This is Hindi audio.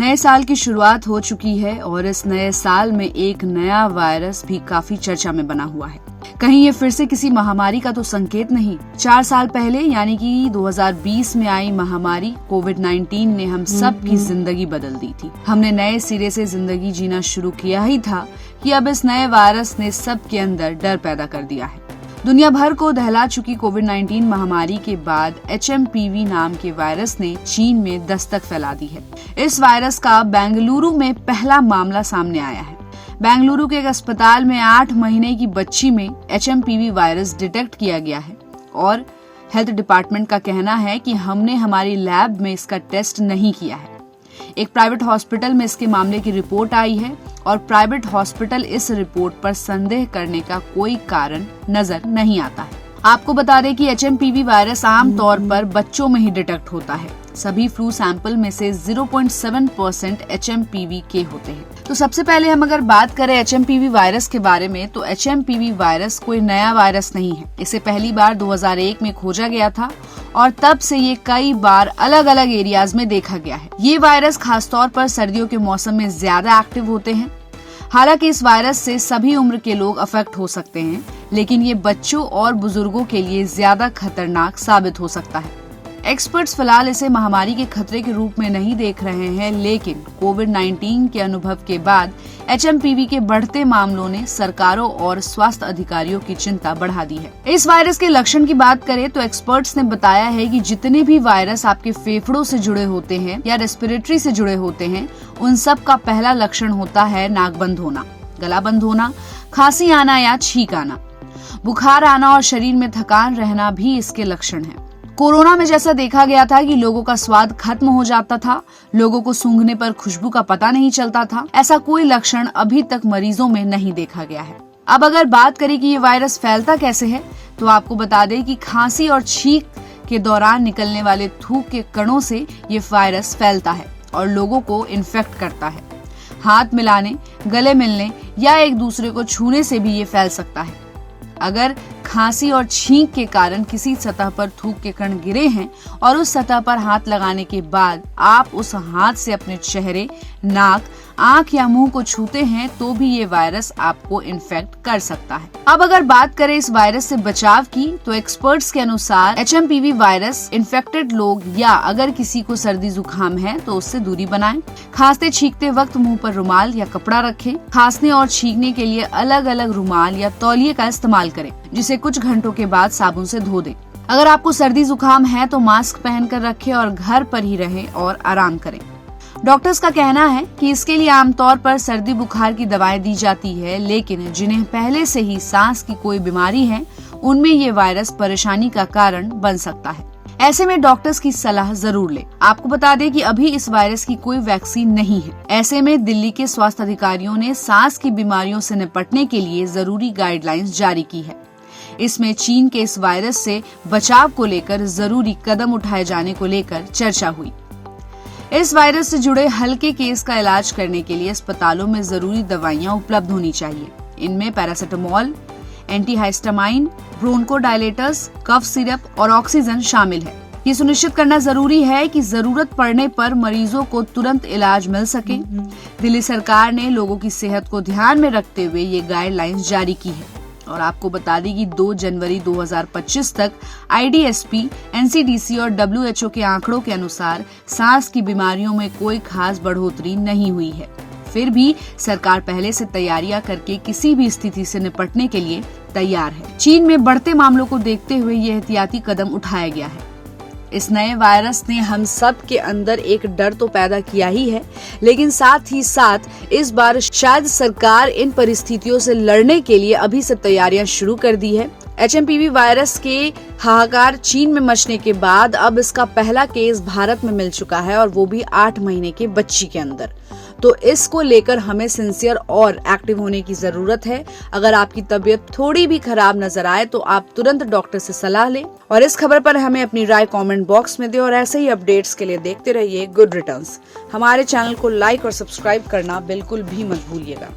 नए साल की शुरुआत हो चुकी है और इस नए साल में एक नया वायरस भी काफी चर्चा में बना हुआ है। कहीं ये फिर से किसी महामारी का तो संकेत नहीं। 4 साल पहले यानी कि 2020 में आई महामारी कोविड-19 ने हम सब की जिंदगी बदल दी थी। हमने नए सिरे से जिंदगी जीना शुरू किया ही था कि अब इस नए वायरस ने सबके अंदर डर पैदा कर दिया है। दुनिया भर को दहला चुकी कोविड-19 महामारी के बाद HMPV नाम के वायरस ने चीन में दस्तक फैला दी है। इस वायरस का बेंगलुरु में पहला मामला सामने आया है। बेंगलुरु के एक अस्पताल में 8 महीने की बच्ची में HMPV वायरस डिटेक्ट किया गया है और हेल्थ डिपार्टमेंट का कहना है कि हमने हमारी लैब में इसका टेस्ट नहीं किया है। एक प्राइवेट हॉस्पिटल में इसके मामले की रिपोर्ट आई है और प्राइवेट हॉस्पिटल इस रिपोर्ट पर संदेह करने का कोई कारण नजर नहीं आता है। आपको बता दें कि HMPV वायरस आमतौर पर बच्चों में ही डिटेक्ट होता है। सभी फ्लू सैंपल में से 0.7% HMPV के होते हैं। तो सबसे पहले हम अगर बात करें HMPV वायरस के बारे में, तो HMPV वायरस कोई नया वायरस नहीं है। इसे पहली बार 2001 में खोजा गया था और तब से ये कई बार अलग अलग एरियाज में देखा गया है। ये वायरस खासतौर पर सर्दियों के मौसम में ज्यादा एक्टिव होते हैं। हालांकि इस वायरस से सभी उम्र के लोग अफेक्ट हो सकते हैं, लेकिन ये बच्चों और बुजुर्गों के लिए ज्यादा खतरनाक साबित हो सकता है। एक्सपर्ट्स फिलहाल इसे महामारी के खतरे के रूप में नहीं देख रहे हैं, लेकिन कोविड-19 के अनुभव के बाद HMPV के बढ़ते मामलों ने सरकारों और स्वास्थ्य अधिकारियों की चिंता बढ़ा दी है। इस वायरस के लक्षण की बात करें तो एक्सपर्ट्स ने बताया है कि जितने भी वायरस आपके फेफड़ों से जुड़े होते हैं या रेस्पिरेटरी से जुड़े होते हैं, उन सब का पहला लक्षण होता है नाक बंद होना, गला बंद होना, खांसी आना या छींक आना, बुखार आना और शरीर में थकान रहना भी इसके लक्षण हैं। कोरोना में जैसा देखा गया था कि लोगों का स्वाद खत्म हो जाता था, लोगों को सूंघने पर खुशबू का पता नहीं चलता था, ऐसा कोई लक्षण अभी तक मरीजों में नहीं देखा गया है। अब अगर बात करें कि ये वायरस फैलता कैसे है, तो आपको बता दें कि खांसी और छींक के दौरान निकलने वाले थूक के कणों से ये वायरस फैलता है और लोगों को इन्फेक्ट करता है। हाथ मिलाने, गले मिलने या एक दूसरे को छूने से भी ये फैल सकता है। अगर खांसी और छींक के कारण किसी सतह पर थूक के कण गिरे हैं और उस सतह पर हाथ लगाने के बाद आप उस हाथ से अपने चेहरे, नाक, आंख या मुंह को छूते हैं, तो भी ये वायरस आपको इन्फेक्ट कर सकता है। अब अगर बात करें इस वायरस से बचाव की, तो एक्सपर्ट्स के अनुसार HMPV वायरस इन्फेक्टेड लोग या अगर किसी को सर्दी जुकाम है तो उससे दूरी बनाएं। खांसते छींकते वक्त मुंह पर रुमाल या कपड़ा रखें। खांसने और छींकने के लिए अलग अलग रुमाल या तौलिए का इस्तेमाल करें, जिसे कुछ घंटों के बाद साबुन से धो दें। अगर आपको सर्दी जुकाम है तो मास्क पहनकर रखें और घर पर ही रहें और आराम करें। डॉक्टर्स का कहना है कि इसके लिए आमतौर पर सर्दी बुखार की दवाएं दी जाती है, लेकिन जिन्हें पहले से ही सांस की कोई बीमारी है, उनमें ये वायरस परेशानी का कारण बन सकता है। ऐसे में डॉक्टर्स की सलाह जरूर लें। आपको बता दें कि अभी इस वायरस की कोई वैक्सीन नहीं है। ऐसे में दिल्ली के स्वास्थ्य अधिकारियों ने सांस की बीमारियों से निपटने के लिए जरूरी गाइडलाइंस जारी की है। इसमें चीन के इस वायरस से बचाव को लेकर जरूरी कदम उठाए जाने को लेकर चर्चा हुई। इस वायरस से जुड़े हल्के केस का इलाज करने के लिए अस्पतालों में जरूरी दवाइयां उपलब्ध होनी चाहिए। इनमें पैरासिटामोल, एंटीहाइस्टामाइन, ब्रोंकोडायलेटर्स, कफ सिरप और ऑक्सीजन शामिल है। ये सुनिश्चित करना जरूरी है कि जरूरत पड़ने पर मरीजों को तुरंत इलाज मिल सके। दिल्ली सरकार ने लोगों की सेहत को ध्यान में रखते हुए ये गाइडलाइंस जारी की है और आपको बता दें कि 2 जनवरी 2025 तक IDSP, NCDC और WHO के आंकड़ों के अनुसार सांस की बीमारियों में कोई खास बढ़ोतरी नहीं हुई है। फिर भी सरकार पहले से तैयारियां करके किसी भी स्थिति से निपटने के लिए तैयार है। चीन में बढ़ते मामलों को देखते हुए यह एहतियाती कदम उठाया गया है। इस नए वायरस ने हम सब के अंदर एक डर तो पैदा किया ही है, लेकिन साथ ही साथ इस बार शायद सरकार इन परिस्थितियों से लड़ने के लिए अभी से तैयारियां शुरू कर दी है। HMPV वायरस के हाहाकार चीन में मचने के बाद अब इसका पहला केस भारत में मिल चुका है और वो भी 8 महीने की बच्ची के अंदर। तो इसको लेकर हमें सिंसियर और एक्टिव होने की जरूरत है। अगर आपकी तबीयत थोड़ी भी खराब नजर आए तो आप तुरंत डॉक्टर से सलाह लें और इस खबर पर हमें अपनी राय कमेंट बॉक्स में दें और ऐसे ही अपडेट्स के लिए देखते रहिए गुड रिटर्न्स। हमारे चैनल को लाइक और सब्सक्राइब करना बिल्कुल भी मत भूलिएगा।